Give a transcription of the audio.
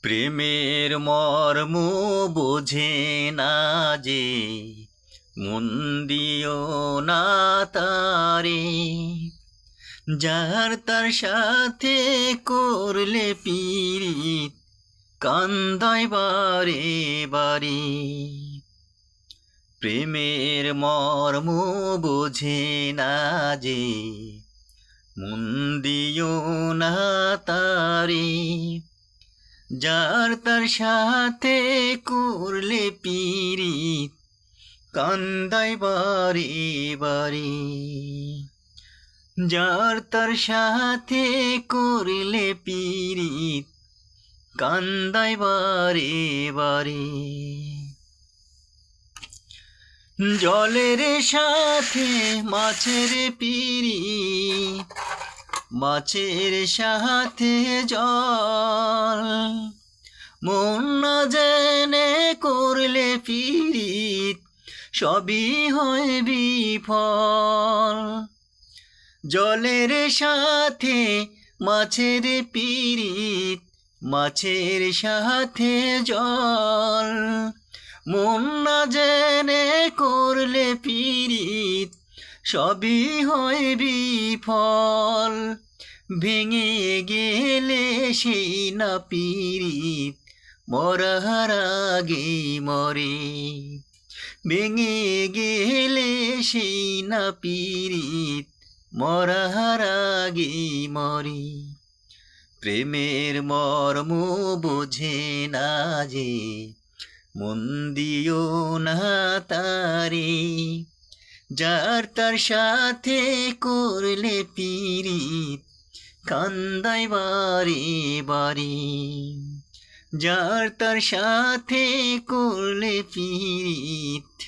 প্রেমের মর্ম বোঝে না যে, মন দিও না তারে। যার তার সাথে করলে পীড়িত, কান্দায় বারে বারে। প্রেমের মর্ম বোঝে না যে, মন দিও না তারে। যার তার সাথে করলে পীড়িত, কান্দায় বারে বারে। যার তার সাথে করলে পীড়িত, কান্দায় বারে বারে। জলের সাথে মাছের পীড়িত, মাছের সাথে জল। মন না জেনে করলে পীড়িত, সবই হয় বিফল। জলের সাথে মাছের পীড়িত, মাছের সাথে জল। মন না জেনে করলে পীড়িত, সবই হয় বিফল। ভেঙে গেলে সেই না পীড়িত, মরার আগে মরে। ভেঙে গেলে সেই না পীড়িত, মরার আগে মরে। প্রেমের মর্ম বোঝে না যে, মন দিও না তারে। যার তার সাথে করলে পীড়িত, কান্দায় বারে বারে। যার তার সাথে করলে পীড়িত,